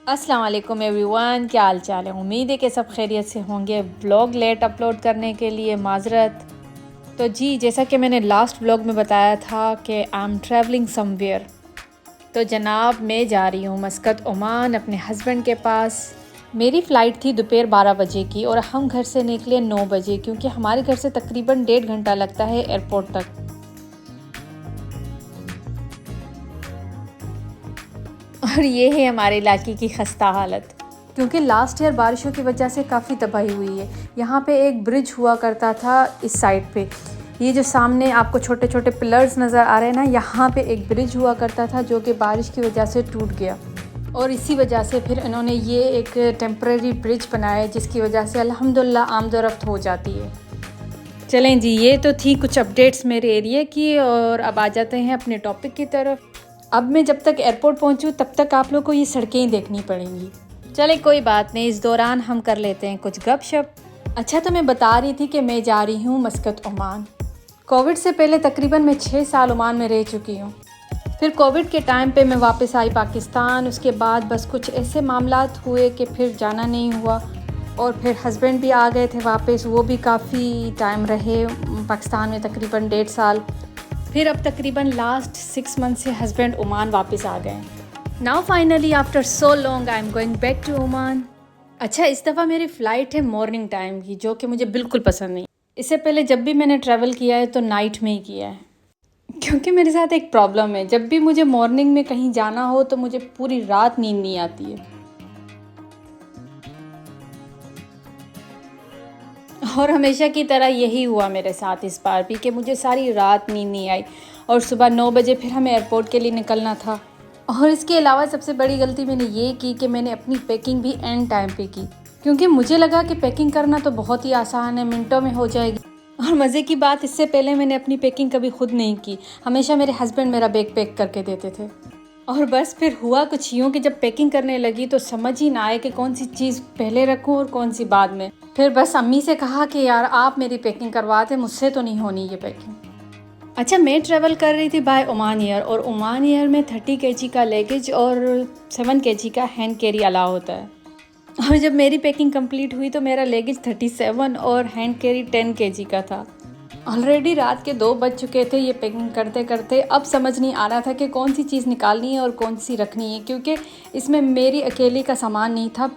अस्सलाम वालेकुम एवरीवन, क्या हाल चाल है। उम्मीद है कि सब खैरियत से होंगे। व्लॉग लेट अपलोड करने के लिए माजरत। तो जी, जैसा कि मैंने लास्ट व्लॉग में बताया था कि आई एम ट्रैवलिंग समवेयर। तो जनाब, मैं जा रही हूँ मस्कत ओमान अपने हस्बैंड के पास। मेरी फ़्लाइट थी दोपहर 12 बजे की और हम घर से निकले 9 बजे, क्योंकि हमारे घर से तकरीबन 1.5 घंटा लगता है एयरपोर्ट तक। और ये है हमारे इलाके की खस्ता हालत, क्योंकि लास्ट ईयर बारिशों की वजह से काफ़ी तबाही हुई है। यहाँ पे एक ब्रिज हुआ करता था इस साइड पे। ये जो सामने आपको छोटे छोटे पिलर्स नज़र आ रहे हैं ना, यहाँ पे एक ब्रिज हुआ करता था जो कि बारिश की वजह से टूट गया। और इसी वजह से फिर इन्होंने ये एक टेम्परेरी ब्रिज बनाया, जिसकी वजह से अल्हम्दुलिल्लाह आमदोरफ्त हो जाती है। चलें जी, ये तो थी कुछ अपडेट्स मेरे एरिया की, और अब आ जाते हैं अपने टॉपिक की तरफ। अब मैं जब तक एयरपोर्ट पहुंचूं तब तक आप लोग को ये सड़कें ही देखनी पड़ेंगी। चले कोई बात नहीं, इस दौरान हम कर लेते हैं कुछ गपशप। अच्छा, तो मैं बता रही थी कि मैं जा रही हूँ मस्कत ओमान। कोविड से पहले तकरीबन मैं 6 साल ओमान में रह चुकी हूँ। फिर कोविड के टाइम पे मैं वापस आई पाकिस्तान। उसके बाद बस कुछ ऐसे मामलात हुए कि फिर जाना नहीं हुआ, और फिर हस्बैंड भी आ गए थे वापस। वो भी काफ़ी टाइम रहे पाकिस्तान में, तकरीबन 1.5 साल। फिर अब तकरीबन लास्ट 6 मंथ से हस्बैंड ओमान वापस आ गए। Now finally after so long I am going back to Oman. अच्छा, इस दफ़ा मेरी फ़्लाइट है मॉर्निंग टाइम की, जो कि मुझे बिल्कुल पसंद नहीं। इससे पहले जब भी मैंने ट्रैवल किया है तो नाइट में ही किया है, क्योंकि मेरे साथ एक प्रॉब्लम है। जब भी मुझे मॉर्निंग में कहीं जाना हो तो मुझे पूरी रात नींद नहीं आती है। और हमेशा की तरह यही हुआ मेरे साथ इस बार भी, कि मुझे सारी रात नींद नहीं आई, और सुबह 9 बजे फिर हमें एयरपोर्ट के लिए निकलना था। और इसके अलावा सबसे बड़ी गलती मैंने ये की कि मैंने अपनी पैकिंग भी एंड टाइम पे की, क्योंकि मुझे लगा कि पैकिंग करना तो बहुत ही आसान है, मिनटों में हो जाएगी। और मज़े की बात, इससे पहले मैंने अपनी पैकिंग कभी खुद नहीं की। हमेशा मेरे हस्बैंड मेरा बैग पैक करके देते थे। और बस फिर हुआ कुछ यूँ कि जब पैकिंग करने लगी तो समझ ही ना आए कि कौन सी चीज़ पहले रखूँ और कौन सी बाद में। फिर बस अम्मी से कहा कि यार आप मेरी पैकिंग करवा दें, मुझसे तो नहीं होनी ये पैकिंग। अच्छा, मैं ट्रैवल कर रही थी बाय ओमान एयर, और ओमान एयर में 30 kg का लगेज और 7 kg का हैंड कैरी अलाउ होता है। और जब मेरी पैकिंग कंप्लीट हुई तो मेरा लगेज 37 और हैंड कैरी 10 kg का था। ऑलरेडी रात के 2 बज चुके थे ये पैकिंग करते करते। अब समझ नहीं आ रहा था कि कौन सी चीज़ निकालनी है और कौन सी रखनी है, क्योंकि इसमें मेरी अकेली का सामान नहीं था,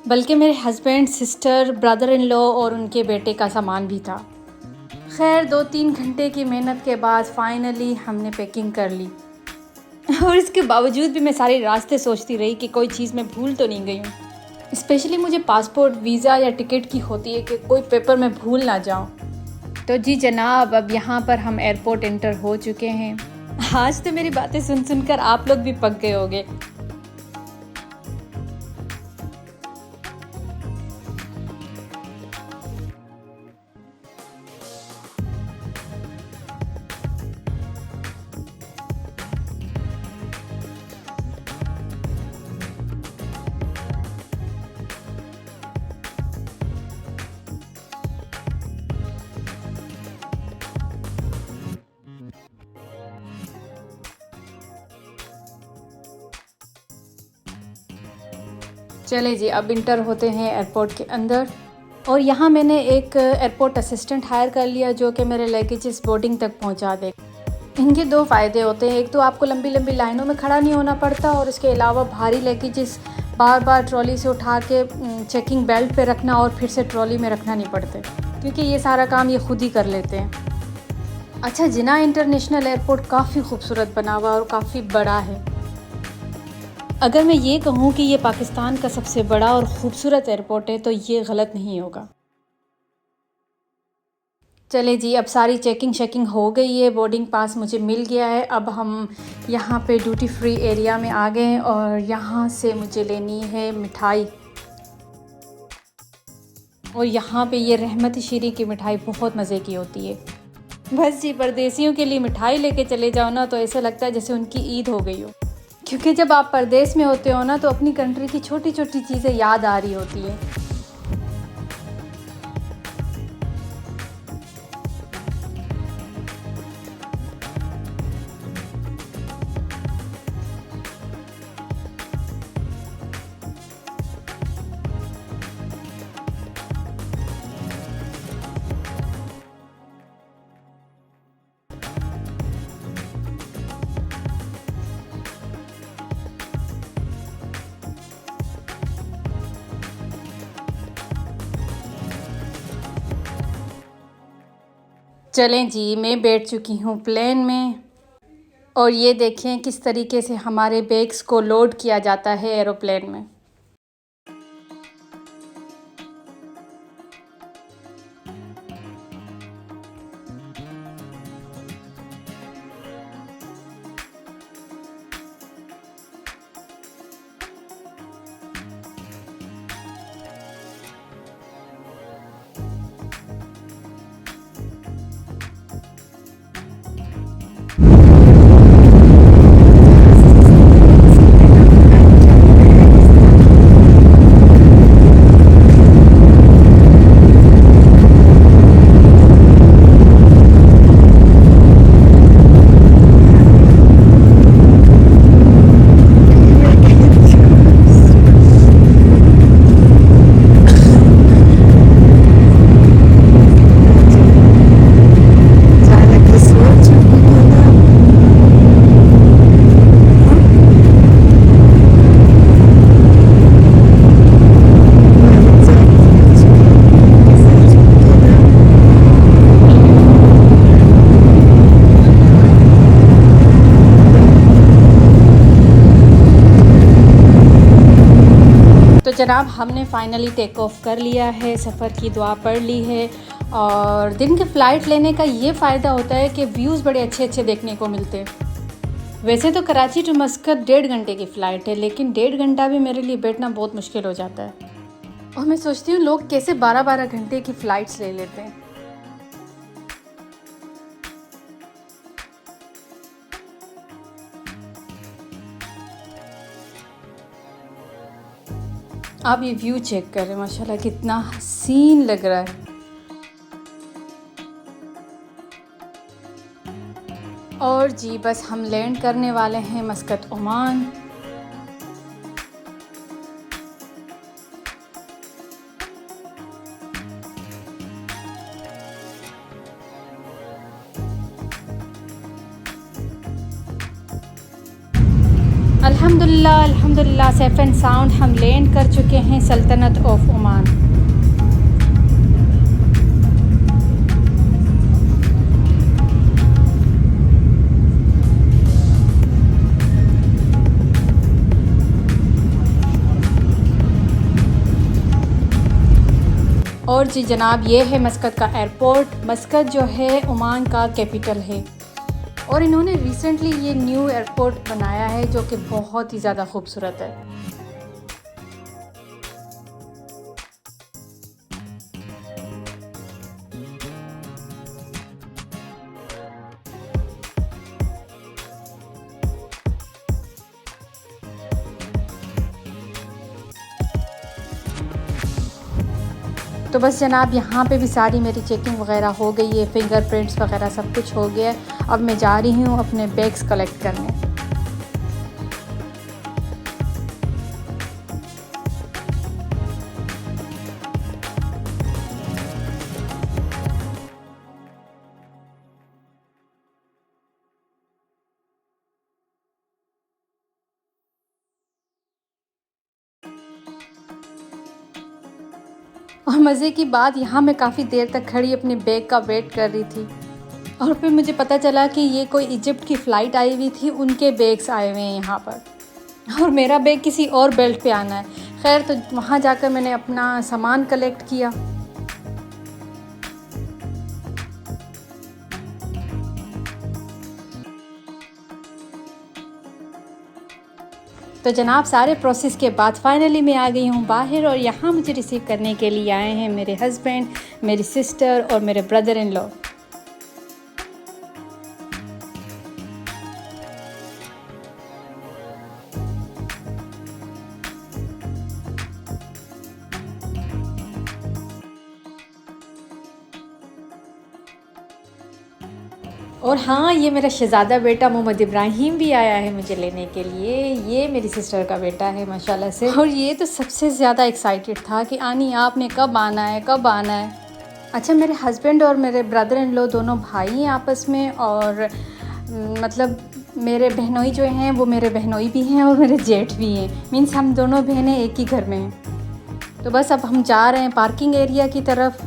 बल्कि मेरे husband, sister, brother in law और उनके बेटे का सामान भी था। खैर, 2-3 घंटे की मेहनत के बाद फाइनली हमने पैकिंग कर ली। और इसके बावजूद भी मैं सारे रास्ते सोचती रही कि कोई चीज़ मैं भूल तो नहीं गई हूँ। स्पेशली मुझे पासपोर्ट, वीज़ा या टिकट की होती है कि कोई पेपर मैं भूल ना जाऊँ। तो जी जनाब, अब यहाँ पर हम एयरपोर्ट एंटर हो चुके हैं। आज तो मेरी बातें सुन सुनकर आप लोग भी पक गए होंगे। चले जी, अब इंटर होते हैं एयरपोर्ट के अंदर। और यहाँ मैंने एक एयरपोर्ट असिस्टेंट हायर कर लिया, जो कि मेरे लगेजेस बोर्डिंग तक पहुँचा दे। इनके 2 फ़ायदे होते हैं। एक तो आपको लंबी लंबी लाइनों में खड़ा नहीं होना पड़ता, और इसके अलावा भारी लगेजेस बार बार ट्रॉली से उठा के चेकिंग बेल्ट पे रखना और फिर से ट्रॉली में रखना नहीं पड़ते, क्योंकि ये सारा काम ये खुद ही कर लेते हैं। अच्छा, जिना इंटरनेशनल एयरपोर्ट काफ़ी खूबसूरत बना हुआ और काफ़ी बड़ा है। अगर मैं ये कहूँ कि ये पाकिस्तान का सबसे बड़ा और ख़ूबसूरत एयरपोर्ट है तो ये गलत नहीं होगा। चले जी, अब सारी चेकिंग शेकिंग हो गई है, बोर्डिंग पास मुझे मिल गया है। अब हम यहाँ पे ड्यूटी फ्री एरिया में आ गए हैं, और यहाँ से मुझे लेनी है मिठाई। और यहाँ पे ये रहमत शीरी की मिठाई बहुत मज़े की होती है। बस जी, परदेसियों के लिए मिठाई लेके चले जाओ ना तो ऐसा लगता है जैसे उनकी ईद हो गई हो, क्योंकि जब आप परदेश में होते हो ना तो अपनी कंट्री की छोटी छोटी चीज़ें याद आ रही होती है। चलें जी, मैं बैठ चुकी हूँ प्लेन में और ये देखें किस तरीके से हमारे बैग्स को लोड किया जाता है एरोप्लेन में। तो जनाब हमने फ़ाइनली टेक ऑफ़ कर लिया है, सफ़र की दुआ पढ़ ली है। और दिन की फ़्लाइट लेने का ये फ़ायदा होता है कि व्यूज़ बड़े अच्छे अच्छे देखने को मिलते हैं। वैसे तो कराची टू मस्कत 1.5 घंटे की फ़्लाइट है, लेकिन 1.5 घंटा भी मेरे लिए बैठना बहुत मुश्किल हो जाता है। और मैं सोचती हूँ लोग कैसे 12-12 घंटे की फ़्लाइट्स ले लेते हैं। आप ये व्यू चेक करें, माशाल्लाह कितना हसीन लग रहा है। और जी बस हम लैंड करने वाले हैं मस्कत ओमान। अल्हम्दुलिल्लाह अल्हम्दुलिल्लाह सेफ एंड साउंड हम लैंड कर चुके हैं सल्तनत ऑफ ओमान। और जी जनाब ये है मस्कत का एयरपोर्ट। मस्कत जो है ओमान का कैपिटल है और इन्होंने रिसेंटली ये न्यू एयरपोर्ट बनाया है जो कि बहुत ही ज़्यादा खूबसूरत है। तो बस जनाब यहाँ पे भी सारी मेरी चेकिंग वगैरह हो गई है, फिंगरप्रिंट्स वगैरह सब कुछ हो गया है। अब मैं जा रही हूँ अपने बैग्स कलेक्ट करने। और मज़े की बात, यहाँ मैं काफ़ी देर तक खड़ी अपने बैग का वेट कर रही थी और फिर मुझे पता चला कि ये कोई इजिप्ट की फ़्लाइट आई हुई थी, उनके बैग्स आए हुए हैं यहाँ पर और मेरा बैग किसी और बेल्ट पे आना है। खैर तो वहाँ जाकर मैंने अपना सामान कलेक्ट किया। तो जनाब सारे प्रोसेस के बाद फ़ाइनली मैं आ गई हूँ बाहर और यहाँ मुझे रिसीव करने के लिए आए हैं मेरे हस्बैंड, मेरी सिस्टर और मेरे ब्रदर इन लॉ। और हाँ, ये मेरा शहज़ादा बेटा मोहम्मद इब्राहिम भी आया है मुझे लेने के लिए। ये मेरी सिस्टर का बेटा है माशाल्लाह से। और ये तो सबसे ज़्यादा एक्साइटेड था कि आनी आपने कब आना है, कब आना है। अच्छा, मेरे हस्बैंड और मेरे ब्रदर इन लॉ दोनों भाई हैं आपस में और मतलब मेरे बहनोई जो हैं वो मेरे बहनोई भी हैं और मेरे जेठ भी हैं। मीन्स हम दोनों बहनें एक ही घर में हैं। तो बस अब हम जा रहे हैं पार्किंग एरिया की तरफ।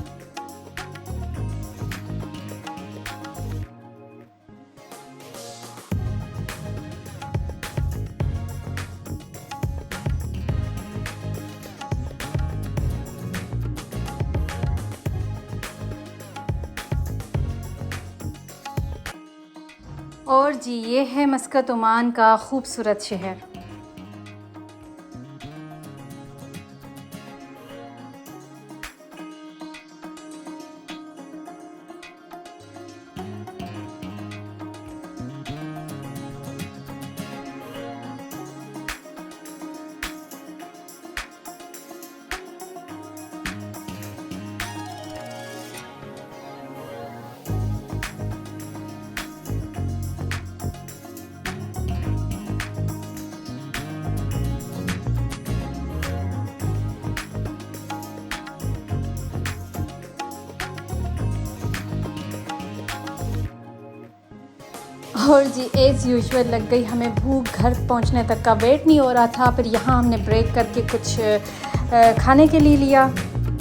और जी ये है मस्कत ओमान का खूबसूरत शहर। और जी एज़ यूजुअल लग गई हमें भूख, घर पहुंचने तक का वेट नहीं हो रहा था। फिर यहाँ हमने ब्रेक करके कुछ खाने के लिए लिया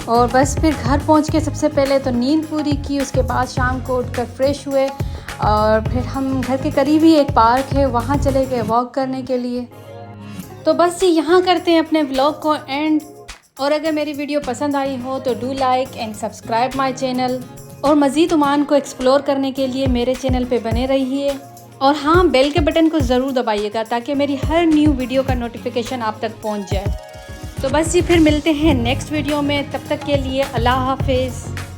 और बस फिर घर पहुंच के सबसे पहले तो नींद पूरी की। उसके बाद शाम को उठकर फ्रेश हुए और फिर हम घर के करीब ही एक पार्क है वहाँ चले गए वॉक करने के लिए। तो बस जी यहाँ करते हैं अपने व्लॉग को एंड। और अगर मेरी वीडियो पसंद आई हो तो do like and subscribe my channel और मज़ीद ओमान को एक्सप्लोर करने के लिए मेरे चैनल पे बने रहिए। और हाँ, बेल के बटन को ज़रूर दबाइएगा ताकि मेरी हर न्यू वीडियो का नोटिफिकेशन आप तक पहुंच जाए। तो बस जी फिर मिलते हैं नेक्स्ट वीडियो में, तब तक के लिए अल्लाह हाफिज़।